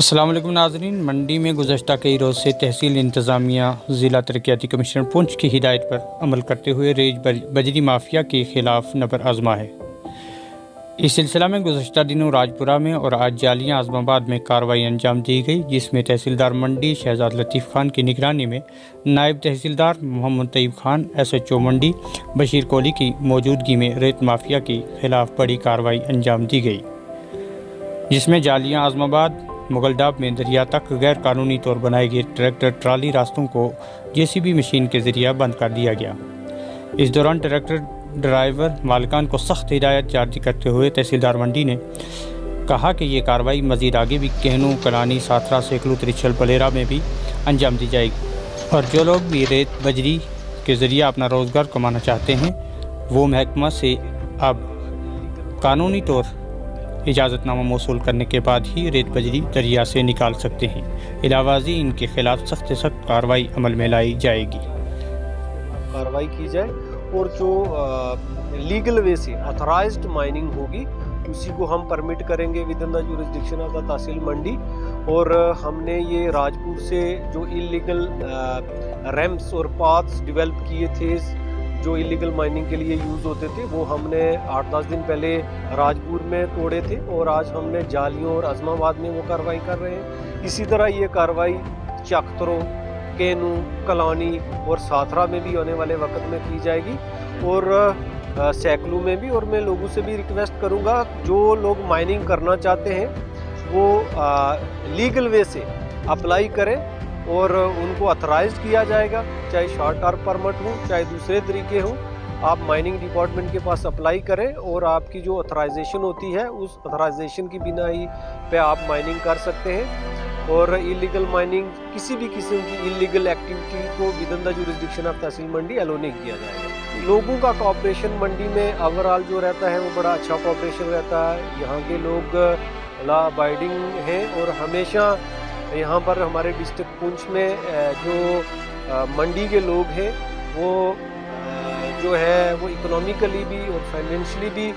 अस्सलाम वालेकुम नाज़रीन। मंडी में गुज़श्ता कई रोज़ से तहसील इंतज़ामिया ज़िला तरक्याती कमिश्नर पुंछ की हिदायत पर अमल करते हुए रेज बजरी माफिया के ख़िलाफ़ नबर आज़मा है। इस सिलसिला में गुज़श्ता दिनों राजपुरा में और आज जालियाँ आज़माबाद में कार्रवाई अंजाम दी गई, जिसमें तहसीलदार मंडी शहजाद लतीफ़ खान की निगरानी में नायब तहसीलदार मोहम्मद तैयब खान, SHO मंडी बशीर कोहली की मौजूदगी में रेत माफिया के ख़िलाफ़ बड़ी कार्रवाई अंजाम दी गई, जिसमें जालियाँ आज़माबाद मुगलडाब में दरिया तक गैर कानूनी तौर बनाए गए ट्रैक्टर ट्राली रास्तों को JCB मशीन के ज़रिए बंद कर दिया गया। इस दौरान ट्रैक्टर ड्राइवर मालिकान को सख्त हिदायत जारी करते हुए तहसीलदार मंडी ने कहा कि ये कार्रवाई मज़ीद आगे भी कहनू, कलानी, साथरा, सेकलू, त्रिछल, पलेरा में भी अंजाम दी जाएगी और जो लोग भी रेत बजरी के ज़रिए अपना रोज़गार कमाना चाहते हैं वो महकमा से अब कानूनी तौर इजाज़तनामा मौसूल करने के बाद ही रेत बजरी दरिया से निकाल सकते हैं। इलावाजी इनके खिलाफ सख्त से सख्त कार्रवाई अमल में लाई जाएगी। कार्रवाई की जाए और जो लीगल वे से ऑथराइज्ड माइनिंग होगी उसी को हम परमिट करेंगे within the jurisdiction of the Tehsil Mandi. और हमने ये राजपुर से जो इलीगल रैम्प्स और पाथ्स डेवलप किए थे जो इलीगल माइनिंग के लिए यूज़ होते थे वो हमने 8-10 दिन पहले राजपुर में तोड़े थे और आज हमने जालियों और आज़माबाद में वो कार्रवाई कर रहे हैं। इसी तरह ये कार्रवाई चकतरो, केनू, कलानी और साथरा में भी आने वाले वक्त में की जाएगी और सैकलू में भी। और मैं लोगों से भी रिक्वेस्ट करूँगा जो लोग माइनिंग करना चाहते हैं वो लीगल वे से अप्लाई करें और उनको ऑथराइज किया जाएगा, चाहे शॉर्ट टर्म परमिट हो चाहे दूसरे तरीके हो। आप माइनिंग डिपार्टमेंट के पास अप्लाई करें और आपकी जो ऑथराइजेशन होती है उस ऑथराइजेशन की बिना ही पे आप माइनिंग कर सकते हैं। और इलीगल माइनिंग किसी भी किस्म की इलीगल एक्टिविटी को within the jurisdiction of Tehsil Mandi allow नहीं किया जाएगा। लोगों का कोऑपरेशन मंडी में ओवरऑल जो रहता है वो बड़ा अच्छा कोऑपरेशन रहता है। यहाँ के लोग लॉ अबाइडिंग हैं और हमेशा यहाँ पर हमारे डिस्ट्रिक्ट पुंछ में जो मंडी के लोग हैं वो जो है वो इकोनॉमिकली भी और फाइनेंशियली भी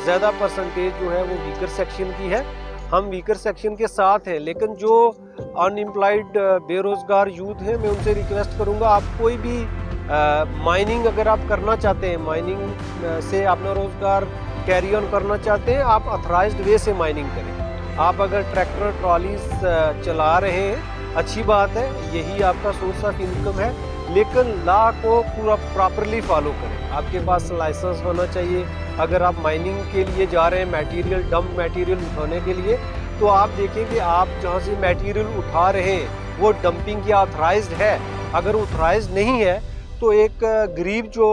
ज़्यादा परसेंटेज जो है वो वीकर सेक्शन की है। हम वीकर सेक्शन के साथ हैं, लेकिन जो अनएम्प्लॉयड बेरोज़गार यूथ हैं मैं उनसे रिक्वेस्ट करूँगा आप कोई भी माइनिंग अगर आप करना चाहते हैं, माइनिंग से अपना रोज़गार कैरी ऑन करना चाहते हैं, आप ऑथराइज्ड वे से माइनिंग करें। आप अगर ट्रैक्टर ट्रॉलीज चला रहे हैं अच्छी बात है, यही आपका सोर्स ऑफ इनकम है, लेकिन लॉ को पूरा प्रॉपरली फॉलो करें। आपके पास लाइसेंस होना चाहिए। अगर आप माइनिंग के लिए जा रहे हैं मटेरियल डंप मटेरियल उठाने के लिए तो आप देखें कि आप जहाँ से मटेरियल उठा रहे हैं वो डंपिंग की ऑथराइज्ड है। अगर ऑथराइज्ड नहीं है तो एक गरीब जो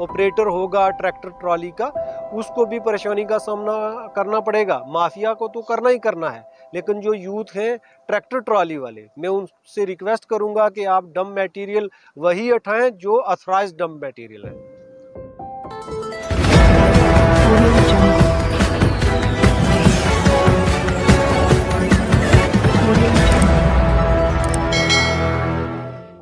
ऑपरेटर होगा ट्रैक्टर ट्रॉली का उसको भी परेशानी का सामना करना पड़ेगा। माफिया को तो करना ही करना है, लेकिन जो यूथ हैं ट्रैक्टर ट्रॉली वाले मैं उनसे रिक्वेस्ट करूंगा कि आप डंप मटेरियल वही उठाएं जो ऑथराइज्ड डंप मटेरियल है।